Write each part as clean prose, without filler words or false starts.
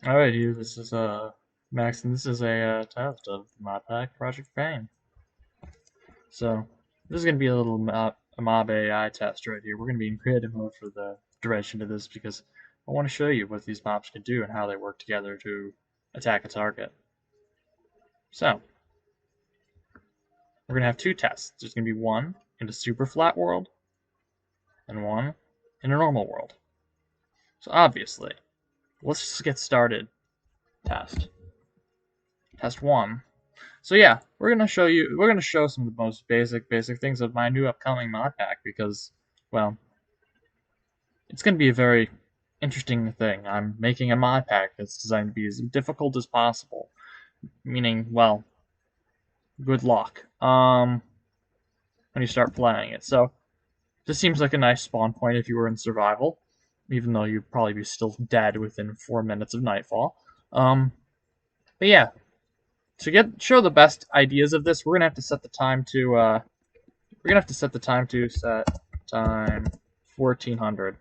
Alright, you. This is Max, and this is a test of Modpack Project Pain. So this is gonna be a mob AI test right here. We're gonna be in creative mode for the duration of this because I want to show you what these mobs can do and how they work together to attack a target. So we're gonna have two tests. There's gonna be one in a super flat world and one in a normal world. So obviously, let's just get started. Test one. So yeah, we're gonna show some of the most basic things of my new upcoming mod pack because, well, it's gonna be a very interesting thing. I'm making a mod pack that's designed to be as difficult as possible. Meaning, well, good luck. When you start playing it. So this seems like a nice spawn point if you were in survival, even though you'd probably be still dead within 4 minutes of nightfall. But yeah, to show the best ideas of this, we're gonna have to set the time to set time 1400.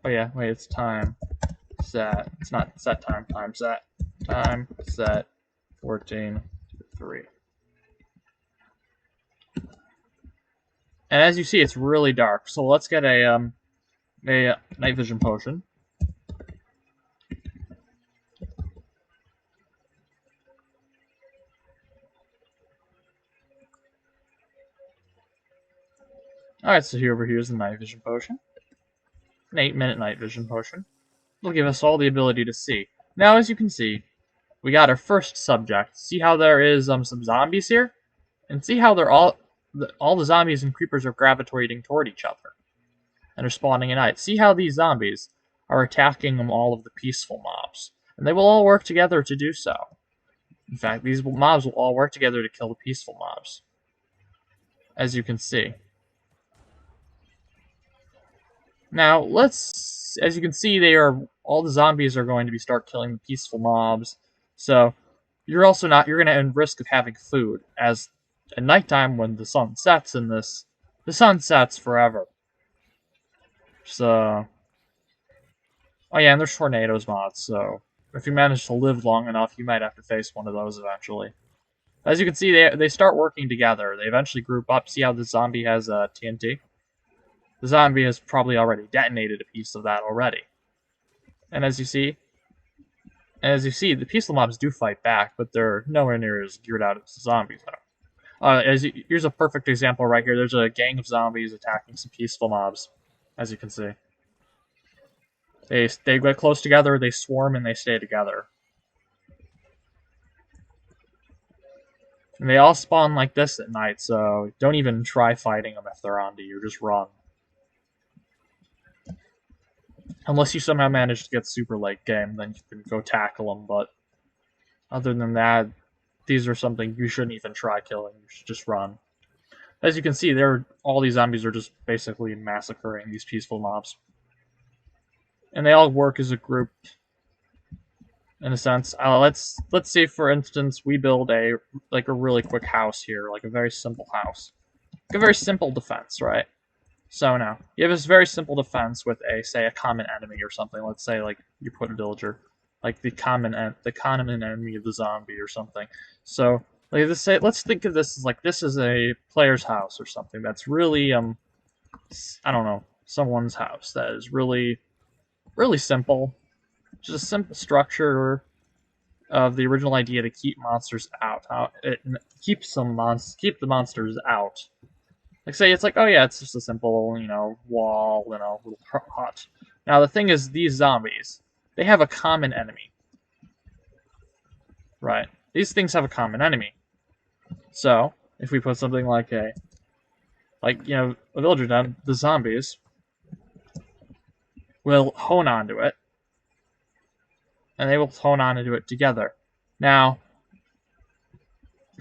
Oh yeah, wait, it's time set. It's not set time. Time set. Time set 14 to 3. And as you see, it's really dark. So let's get a night vision potion. Alright, so here's the night vision potion. An 8-minute night vision potion. It'll give us all the ability to see. Now, as you can see, we got our first subject. See how there is some zombies here? And see how they're all the zombies and creepers are gravitating toward each other. And are spawning at night. See how these zombies are attacking all of the peaceful mobs. And they will all work together to do so. In fact, these mobs will all work together to kill the peaceful mobs. As you can see. Now, as you can see, all the zombies are going to start killing the peaceful mobs. So, you're going to risk of having food, as at nighttime when the sun sets the sun sets forever. So, oh yeah, and there's tornadoes mods, so if you manage to live long enough, you might have to face one of those eventually. As you can see, they start working together. They eventually group up. See how the zombie has TNT? The zombie has probably already detonated a piece of that already. And as you see, the peaceful mobs do fight back, but they're nowhere near as geared out as the zombies are. Here's a perfect example right here. There's a gang of zombies attacking some peaceful mobs, as you can see. They get close together, they swarm, and they stay together. And they all spawn like this at night, so don't even try fighting them if they're onto you. Just run. Unless you somehow manage to get super late game, then you can go tackle them, but other than that, these are something you shouldn't even try killing. You should just run. As you can see, all these zombies are just basically massacring these peaceful mobs. And they all work as a group, in a sense. Let's say, for instance, we build a really quick house here, like a very simple house. Like a very simple defense, right? So now, you have this very simple defense with a common enemy or something. Let's say, like, you put a villager, like the common enemy of the zombie or something. So, like, let's think of this as, like, this is a player's house or something that's really, I don't know, someone's house that is really, really simple. Just a simple structure of the original idea to keep monsters out. Keep the monsters out. Like, say, it's like, oh yeah, it's just a simple, wall, little hut. Now, the thing is, these zombies, they have a common enemy. Right? These things have a common enemy. So, if we put something like a villager down, the zombies will hone onto it, and they will hone onto it together. Now,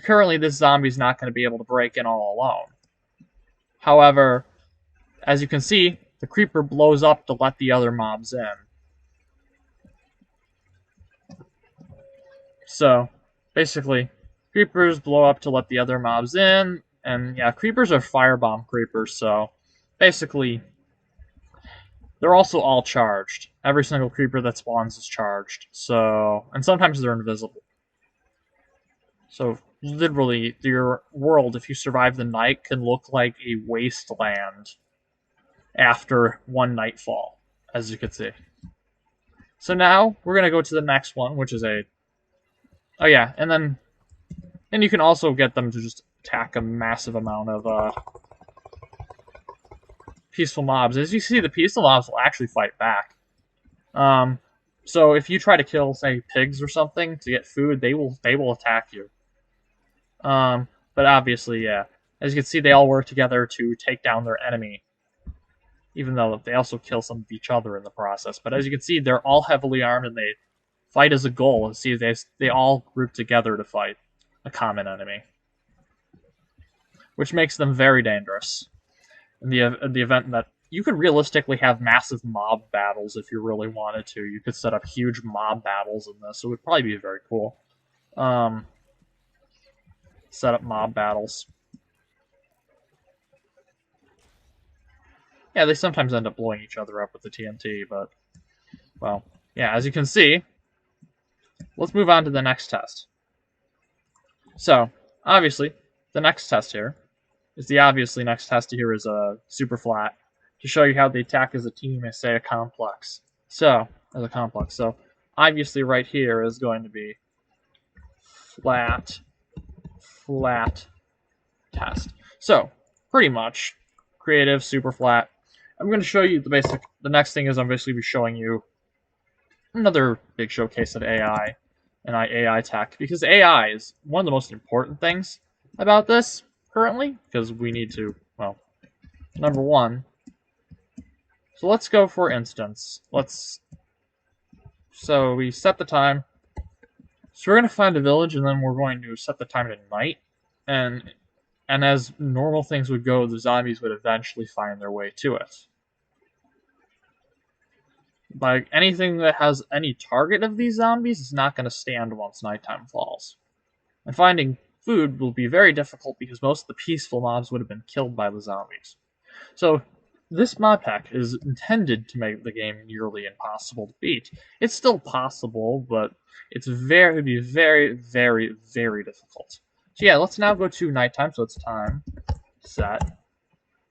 currently, this zombie's not going to be able to break in all alone. However, as you can see, the creeper blows up to let the other mobs in. So, basically, creepers blow up to let the other mobs in, and yeah, creepers are firebomb creepers, so basically, they're also all charged. Every single creeper that spawns is charged. So, and sometimes they're invisible. So literally, your world, if you survive the night, can look like a wasteland after one nightfall, as you can see. So now we're gonna go to the next one, which is a. Oh yeah, and you can also get them to just attack a massive amount of peaceful mobs. As you see, the peaceful mobs will actually fight back. So if you try to kill, say, pigs or something to get food, they will attack you. But obviously, yeah, as you can see, they all work together to take down their enemy, even though they also kill some of each other in the process. But as you can see, they're all heavily armed and they fight as a goal. And see, they all group together to fight a common enemy, which makes them very dangerous. In the event that you could realistically have massive mob battles if you really wanted to. You could set up huge mob battles in this. It would probably be very cool. Set up mob battles. Yeah, they sometimes end up blowing each other up with the TNT, but, well, yeah, as you can see, let's move on to the next test. So, obviously, the next test here is the obviously next test here is a super flat to show you how they attack as a team as, say, a complex. So, obviously right here is going to be flat test. So, pretty much, creative, super flat. I'm going to show you the basic. The next thing is I'm basically be showing you another big showcase of AI and AI tech, because AI is one of the most important things about this currently, because we need to, well, number one. So let's go for instance. So we set the time. So we're going to find a village, and then we're going to set the time to night, and as normal things would go, the zombies would eventually find their way to it. Like, anything that has any target of these zombies is not going to stand once nighttime falls. And finding food will be very difficult because most of the peaceful mobs would have been killed by the zombies. So, this mod pack is intended to make the game nearly impossible to beat. It's still possible, but it'd be very, very, very difficult. So yeah, let's now go to nighttime. So it's time set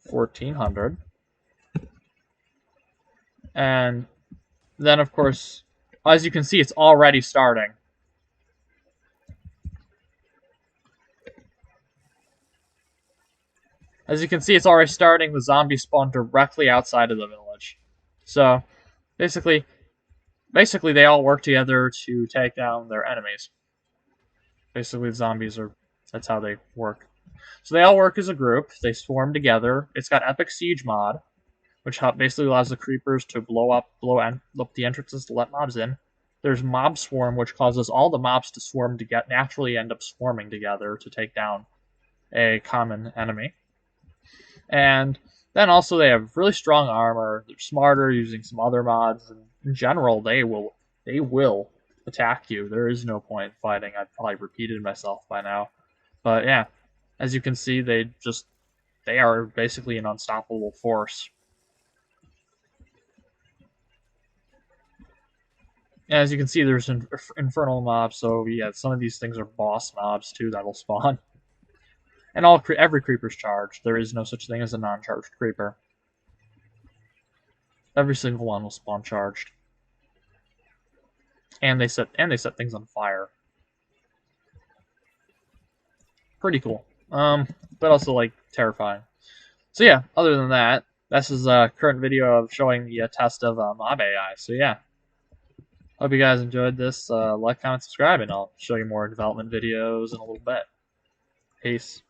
1400, and then of course, as you can see, it's already starting. As you can see, it's already starting. The zombies spawn directly outside of the village. So basically they all work together to take down their enemies. Basically, the zombies that's how they work. So they all work as a group. They swarm together. It's got Epic Siege mod, which basically allows the creepers to blow up the entrances to let mobs in. There's Mob Swarm, which causes all the mobs to swarm to naturally end up swarming together to take down a common enemy. And then also they have really strong armor. They're smarter, using some other mods. And in general, they will attack you. There is no point in fighting. I've probably repeated myself by now. But yeah, as you can see, they are basically an unstoppable force. As you can see, there's infernal mobs, so yeah, some of these things are boss mobs too that will spawn. And every creeper's charged. There is no such thing as a non-charged creeper. Every single one will spawn charged. And they set things on fire. Pretty cool. But also like terrifying. So yeah, other than that, this is a current video of showing the test of mob AI. So yeah. Hope you guys enjoyed this. Like, comment, subscribe, and I'll show you more development videos in a little bit. Peace.